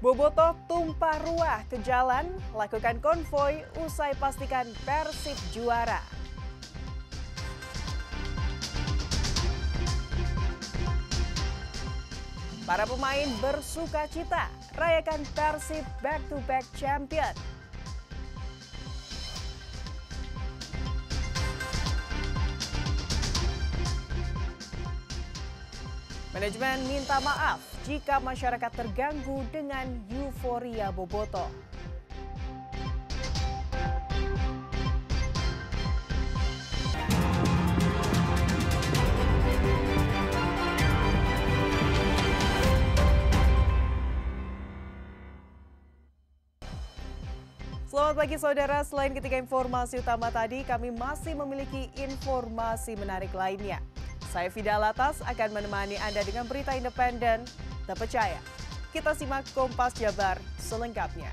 Bobotoh tumpah ruah ke jalan, lakukan konvoi usai pastikan Persib juara. Para pemain bersuka cita, rayakan Persib back-to-back champion. Manajemen minta maaf jika masyarakat terganggu dengan euforia Bobotoh. Selamat pagi saudara, selain ketiga informasi utama tadi, kami masih memiliki informasi menarik lainnya. Saya Fida Latas akan menemani Anda dengan berita independen, terpercaya. Kita simak Kompas Jabar selengkapnya.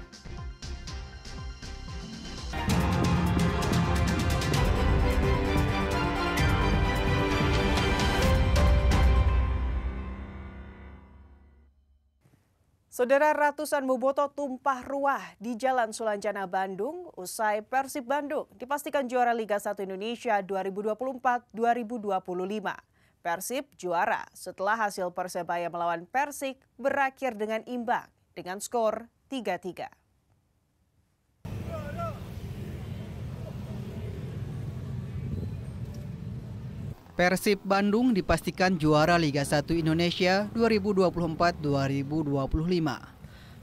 Saudara, ratusan bobotoh tumpah ruah di Jalan Sulanjana, Bandung usai Persib Bandung dipastikan juara Liga 1 Indonesia 2024-2025. Persib juara setelah hasil Persebaya melawan Persik berakhir dengan imbang dengan skor 3-3. Persib Bandung dipastikan juara Liga 1 Indonesia 2024-2025.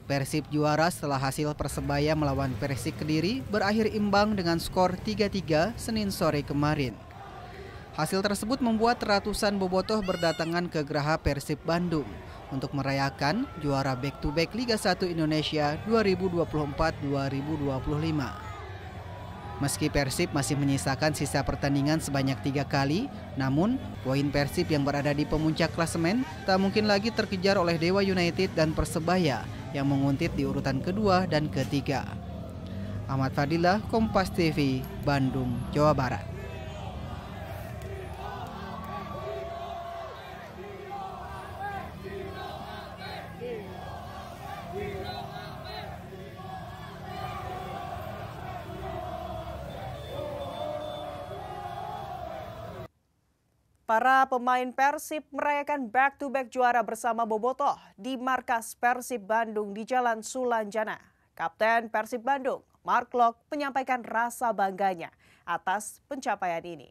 Persib juara setelah hasil Persebaya melawan Persik Kediri berakhir imbang dengan skor 3-3 Senin sore kemarin. Hasil tersebut membuat ratusan bobotoh berdatangan ke Geraha Persib Bandung untuk merayakan juara back-to-back Liga 1 Indonesia 2024-2025. Meski Persib masih menyisakan sisa pertandingan sebanyak 3 kali, namun poin Persib yang berada di pemuncak klasemen tak mungkin lagi terkejar oleh Dewa United dan Persebaya yang menguntit di urutan kedua dan ketiga. Ahmad Fadilah, Kompas TV, Bandung, Jawa Barat. Para pemain Persib merayakan back-to-back juara bersama bobotoh di markas Persib Bandung di Jalan Sulanjana. Kapten Persib Bandung, Mark Klok, menyampaikan rasa bangganya atas pencapaian ini.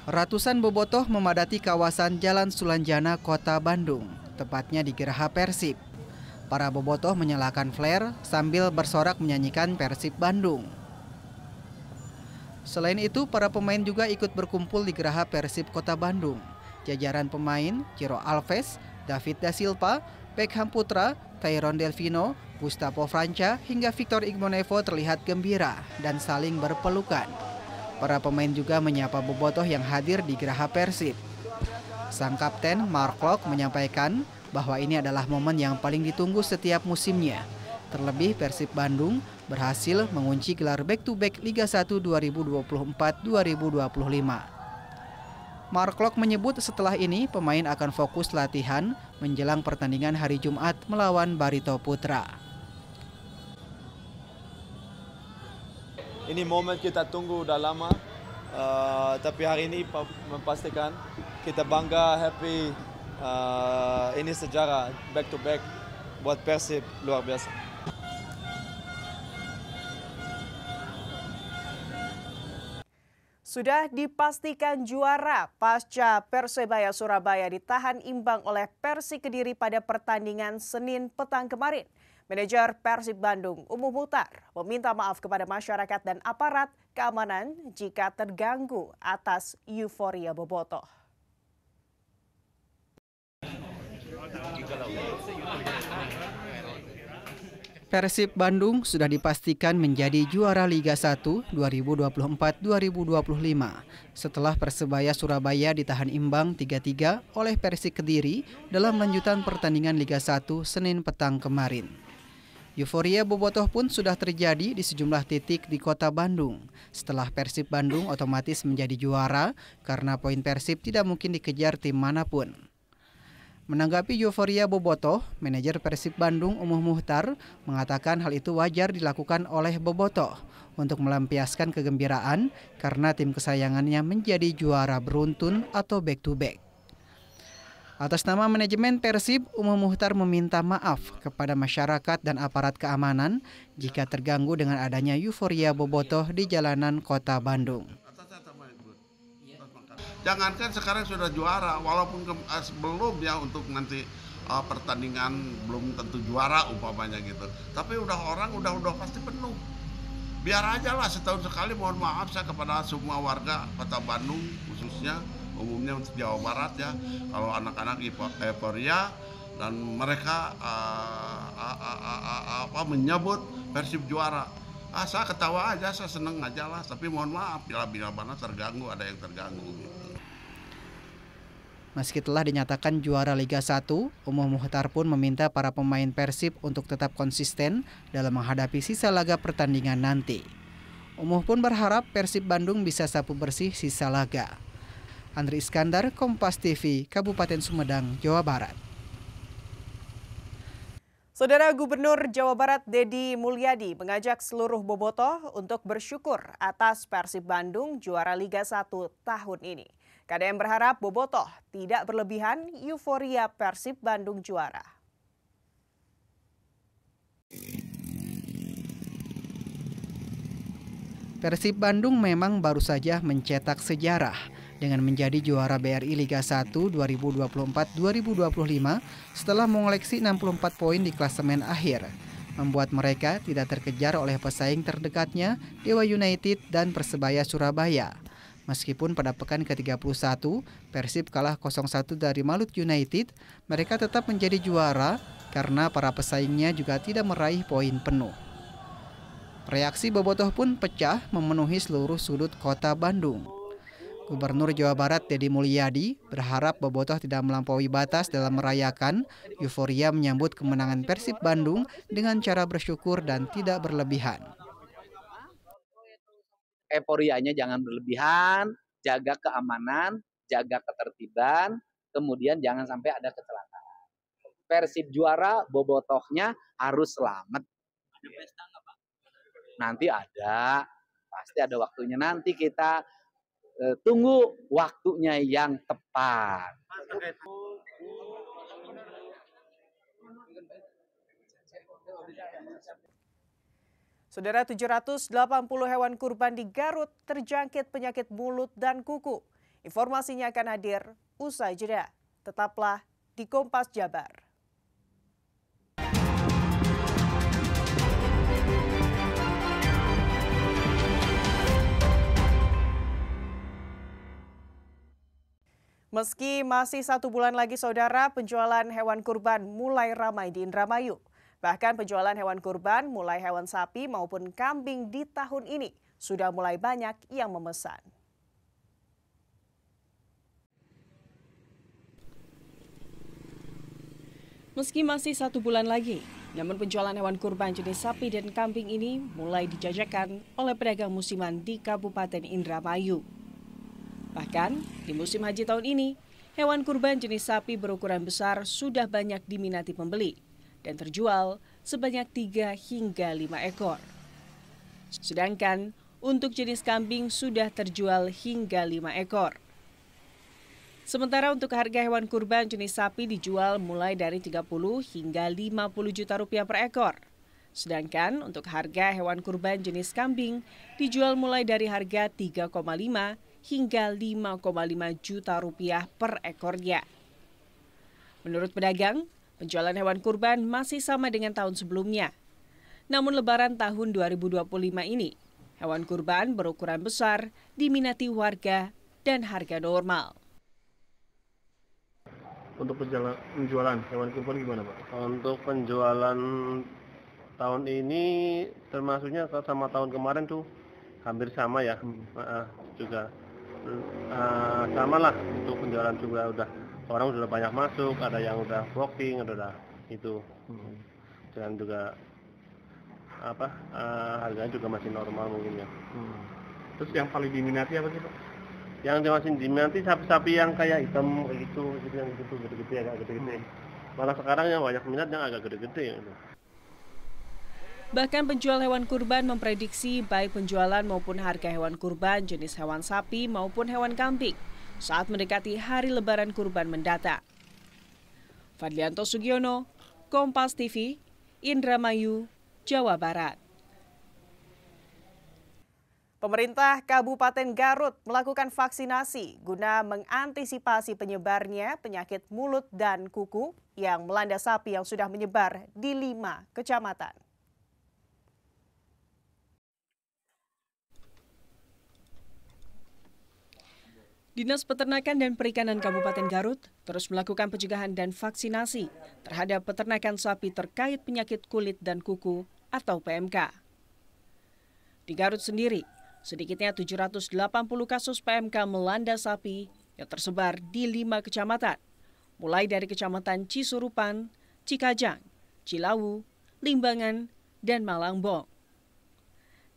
Ratusan bobotoh memadati kawasan Jalan Sulanjana, Kota Bandung, tepatnya di Geraha Persib. Para bobotoh menyalakan flare sambil bersorak menyanyikan Persib Bandung. Selain itu, para pemain juga ikut berkumpul di Geraha Persib Kota Bandung. Jajaran pemain, Ciro Alves, David Da Silva, Beckham Putra, Tyrone Delvino, Gustavo Franca, hingga Victor Igbonevo terlihat gembira dan saling berpelukan. Para pemain juga menyapa bobotoh yang hadir di Geraha Persib. Sang kapten Mark Klok menyampaikan bahwa ini adalah momen yang paling ditunggu setiap musimnya. Terlebih Persib Bandung berhasil mengunci gelar back-to-back Liga 1 2024-2025. Mark Klok menyebut setelah ini pemain akan fokus latihan menjelang pertandingan hari Jumat melawan Barito Putra. Ini momen kita tunggu udah lama, tapi hari ini memastikan kita bangga, happy. Ini sejarah back to back buat Persib luar biasa. Sudah dipastikan juara pasca Persebaya Surabaya ditahan imbang oleh Persik Kediri pada pertandingan Senin petang kemarin. Manajer Persib Bandung, Umum Muhtar, meminta maaf kepada masyarakat dan aparat keamanan jika terganggu atas euforia bobotoh. Persib Bandung sudah dipastikan menjadi juara Liga 1 2024-2025 setelah Persebaya Surabaya ditahan imbang 3-3 oleh Persik Kediri dalam lanjutan pertandingan Liga 1 Senin petang kemarin. Euforia bobotoh pun sudah terjadi di sejumlah titik di kota Bandung. Setelah Persib Bandung otomatis menjadi juara karena poin Persib tidak mungkin dikejar tim manapun. Menanggapi euforia bobotoh, manajer Persib Bandung Umuh Muhtar mengatakan hal itu wajar dilakukan oleh bobotoh untuk melampiaskan kegembiraan karena tim kesayangannya menjadi juara beruntun atau back to back. Atas nama manajemen Persib, Umuh Muhtar meminta maaf kepada masyarakat dan aparat keamanan jika terganggu dengan adanya euforia bobotoh di jalanan kota Bandung. Jangankan sekarang sudah juara, walaupun sebelum ya untuk nanti pertandingan belum tentu juara umpamanya gitu. Tapi orang udah pasti penuh. Biar aja lah setahun sekali, mohon maaf saya kepada semua warga kota Bandung khususnya. Umumnya untuk Jawa Barat ya, kalau anak-anak euforia dan mereka menyebut Persib juara, saya ketawa aja, saya seneng aja lah. Tapi mohon maaf bila mana terganggu, ada yang terganggu gitu. Meski telah dinyatakan juara Liga 1, Umuh Muhtar pun meminta para pemain Persib untuk tetap konsisten dalam menghadapi sisa laga pertandingan nanti. Umuh pun berharap Persib Bandung bisa sapu bersih sisa laga. Andri Iskandar, Kompas TV, Kabupaten Sumedang, Jawa Barat. Saudara Gubernur Jawa Barat Dedi Mulyadi mengajak seluruh bobotoh untuk bersyukur atas Persib Bandung juara Liga 1 tahun ini. KDM berharap bobotoh tidak berlebihan euforia Persib Bandung juara. Persib Bandung memang baru saja mencetak sejarah dengan menjadi juara BRI Liga 1 2024-2025 setelah mengoleksi 64 poin di klasemen akhir, membuat mereka tidak terkejar oleh pesaing terdekatnya Dewa United dan Persebaya Surabaya. Meskipun pada pekan ke-31 Persib kalah 0-1 dari Malut United, mereka tetap menjadi juara karena para pesaingnya juga tidak meraih poin penuh. Reaksi bobotoh pun pecah memenuhi seluruh sudut kota Bandung. Gubernur Jawa Barat Dedi Mulyadi berharap bobotoh tidak melampaui batas dalam merayakan euforia menyambut kemenangan Persib Bandung dengan cara bersyukur dan tidak berlebihan. Euforianya jangan berlebihan, jaga keamanan, jaga ketertiban, kemudian jangan sampai ada kecelakaan. Persib juara, bobotohnya harus selamat. Ada pesta nggak, Pak? Nanti ada, pasti ada waktunya. Nanti kita tunggu waktunya yang tepat. Saudara, 780 hewan kurban di Garut terjangkit penyakit mulut dan kuku. Informasinya akan hadir usai jeda. Tetaplah di Kompas Jabar. Meski masih 1 bulan lagi, saudara, penjualan hewan kurban mulai ramai di Indramayu. Bahkan penjualan hewan kurban, mulai hewan sapi maupun kambing di tahun ini, sudah mulai banyak yang memesan. Meski masih 1 bulan lagi, namun penjualan hewan kurban jenis sapi dan kambing ini mulai dijajakan oleh pedagang musiman di Kabupaten Indramayu. Bahkan di musim haji tahun ini, hewan kurban jenis sapi berukuran besar sudah banyak diminati pembeli dan terjual sebanyak 3 hingga 5 ekor. Sedangkan untuk jenis kambing sudah terjual hingga 5 ekor. Sementara untuk harga hewan kurban jenis sapi dijual mulai dari 30 hingga 50 juta rupiah per ekor. Sedangkan untuk harga hewan kurban jenis kambing dijual mulai dari harga 3,5 hingga 5,5 juta rupiah per ekornya. Menurut pedagang, penjualan hewan kurban masih sama dengan tahun sebelumnya. Namun lebaran tahun 2025 ini, hewan kurban berukuran besar diminati warga dan harga normal. Untuk penjualan hewan kurban gimana, Pak? Untuk penjualan tahun ini termasuknya sama tahun kemarin tuh hampir sama ya, juga sama lah. Untuk penjualan juga orang sudah banyak masuk, ada yang udah walking, ada itu, dan juga harganya juga masih normal mungkin ya. Terus yang paling diminati apa sih Pak? Yang masih diminati sapi-sapi yang kayak hitam kayak gitu, yang gitu gede-gede agak gede-gede. Malah sekarang yang banyak minat yang agak gede-gede. Bahkan penjual hewan kurban memprediksi baik penjualan maupun harga hewan kurban jenis hewan sapi maupun hewan kambing saat mendekati hari Lebaran kurban mendatang. Fadlianto Sugiono, Kompas TV, Indramayu, Jawa Barat. Pemerintah Kabupaten Garut melakukan vaksinasi guna mengantisipasi penyebarnya penyakit mulut dan kuku yang melanda sapi yang sudah menyebar di 5 kecamatan. Dinas Peternakan dan Perikanan Kabupaten Garut terus melakukan pencegahan dan vaksinasi terhadap peternakan sapi terkait penyakit kulit dan kuku atau PMK. Di Garut sendiri, sedikitnya 780 kasus PMK melanda sapi yang tersebar di 5 kecamatan, mulai dari Kecamatan Cisurupan, Cikajang, Cilawu, Limbangan, dan Malangbong.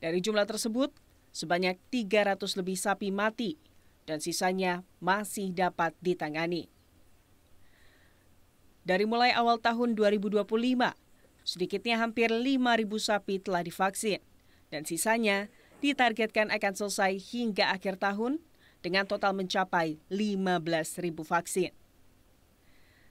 Dari jumlah tersebut, sebanyak 300 lebih sapi mati dan sisanya masih dapat ditangani. Dari mulai awal tahun 2025, sedikitnya hampir 5.000 sapi telah divaksin dan sisanya ditargetkan akan selesai hingga akhir tahun dengan total mencapai 15.000 vaksin.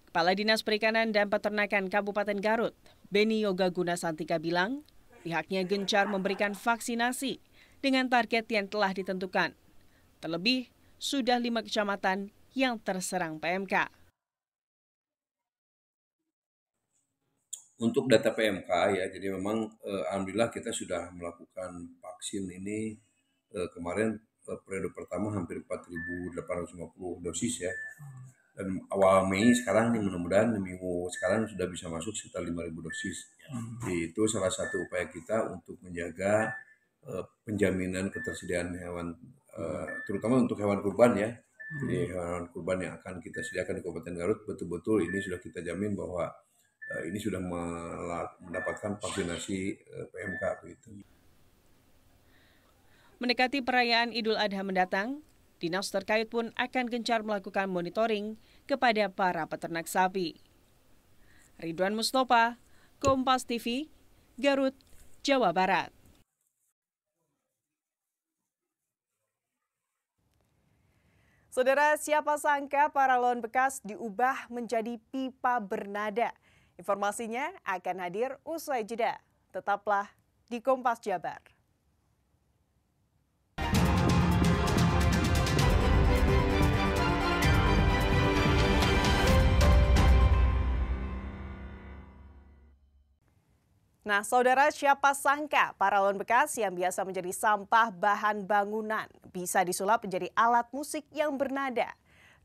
Kepala Dinas Perikanan dan Peternakan Kabupaten Garut, Beni Yoga Guna Santika bilang, pihaknya gencar memberikan vaksinasi dengan target yang telah ditentukan. Terlebih, sudah 5 kecamatan yang terserang PMK. Untuk data PMK ya, jadi memang alhamdulillah kita sudah melakukan vaksin ini kemarin periode pertama hampir 4.850 dosis ya. Dan awal Mei sekarang nih mudah-mudahan minggu sekarang sudah bisa masuk sekitar 5.000 dosis. Jadi itu salah satu upaya kita untuk menjaga penjaminan ketersediaan hewan terutama untuk hewan kurban ya. Jadi hewan kurban yang akan kita sediakan di Kabupaten Garut betul-betul ini sudah kita jamin bahwa ini sudah mendapatkan vaksinasi PMK begitu. Mendekati perayaan Idul Adha mendatang, dinas terkait pun akan gencar melakukan monitoring kepada para peternak sapi. Ridwan Mustafa, Kompas TV, Garut, Jawa Barat. Saudara, siapa sangka paralon bekas diubah menjadi pipa bernada? Informasinya akan hadir usai jeda. Tetaplah di Kompas Jabar. Nah, saudara, siapa sangka paralon bekas yang biasa menjadi sampah bahan bangunan bisa disulap menjadi alat musik yang bernada.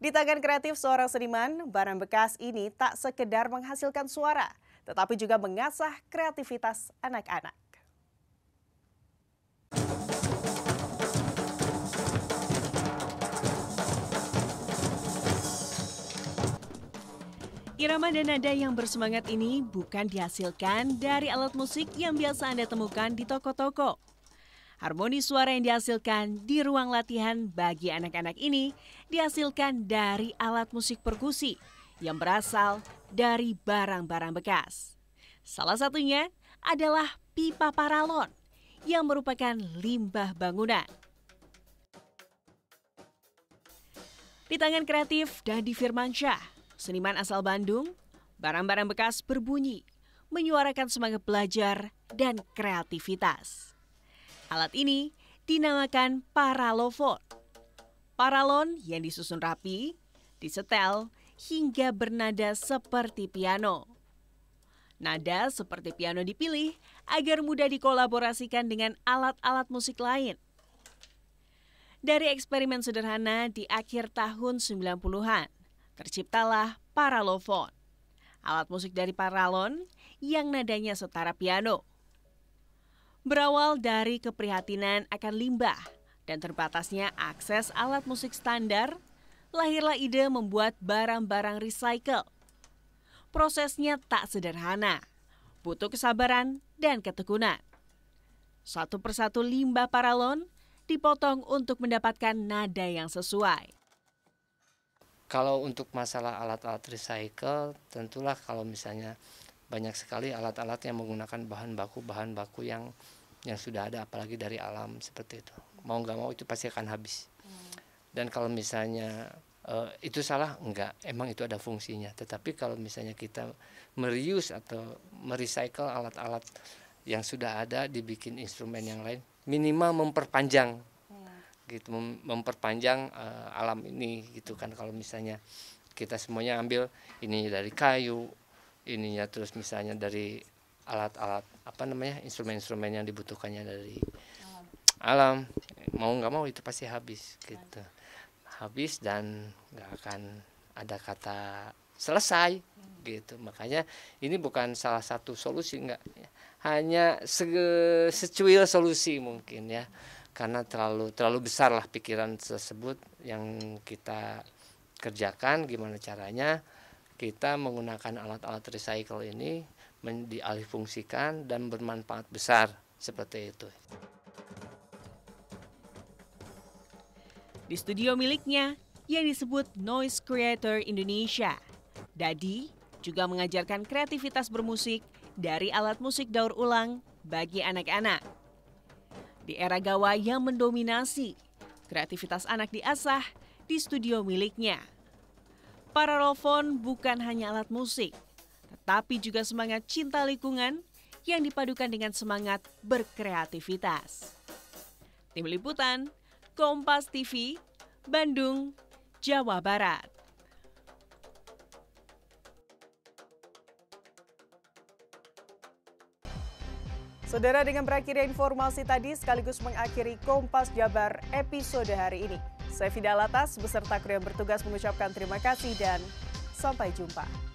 Di tangan kreatif seorang seniman, barang bekas ini tak sekedar menghasilkan suara, tetapi juga mengasah kreativitas anak-anak. Irama dan nada yang bersemangat ini bukan dihasilkan dari alat musik yang biasa Anda temukan di toko-toko. Harmoni suara yang dihasilkan di ruang latihan bagi anak-anak ini dihasilkan dari alat musik perkusi yang berasal dari barang-barang bekas. Salah satunya adalah pipa paralon yang merupakan limbah bangunan. Di tangan kreatif Dadi Firmansyah, seniman asal Bandung, barang-barang bekas berbunyi, menyuarakan semangat belajar dan kreativitas. Alat ini dinamakan paralofon. Paralon yang disusun rapi, disetel, hingga bernada seperti piano. Nada seperti piano dipilih agar mudah dikolaborasikan dengan alat-alat musik lain. Dari eksperimen sederhana di akhir tahun 90-an, terciptalah paralofon, alat musik dari paralon yang nadanya setara piano. Berawal dari keprihatinan akan limbah dan terbatasnya akses alat musik standar, lahirlah ide membuat barang-barang recycle. Prosesnya tak sederhana, butuh kesabaran dan ketekunan. Satu persatu limbah paralon dipotong untuk mendapatkan nada yang sesuai. Kalau untuk masalah alat-alat recycle, tentulah kalau misalnya banyak sekali alat-alat yang menggunakan bahan baku yang sudah ada, apalagi dari alam seperti itu. Mau nggak mau itu pasti akan habis. Dan kalau misalnya itu salah, enggak, emang itu ada fungsinya. Tetapi kalau misalnya kita mereuse atau merecycle alat-alat yang sudah ada, dibikin instrumen yang lain, minimal memperpanjang gitu, memperpanjang alam ini gitu kan. Kalau misalnya kita semuanya ambil ini dari kayu, ininya terus misalnya dari alat-alat instrumen-instrumen yang dibutuhkannya dari alam, mau nggak mau itu pasti habis gitu. Habis dan nggak akan ada kata selesai gitu. Makanya ini bukan salah satu solusi, enggak, hanya secuil solusi mungkin ya, karena terlalu besar lah pikiran tersebut yang kita kerjakan. Gimana caranya kita menggunakan alat-alat recycle ini dialihfungsikan dan bermanfaat besar seperti itu. Di studio miliknya yang disebut Noise Creator Indonesia, Dadi juga mengajarkan kreativitas bermusik dari alat musik daur ulang bagi anak-anak. Di era gawai yang mendominasi, kreativitas anak diasah di studio miliknya. Paralon bukan hanya alat musik, tetapi juga semangat cinta lingkungan yang dipadukan dengan semangat berkreativitas. Tim Liputan, Kompas TV, Bandung, Jawa Barat. Saudara, dengan berakhirnya informasi tadi sekaligus mengakhiri Kompas Jabar episode hari ini. Saya Fida Latas beserta kru yang bertugas mengucapkan terima kasih dan sampai jumpa.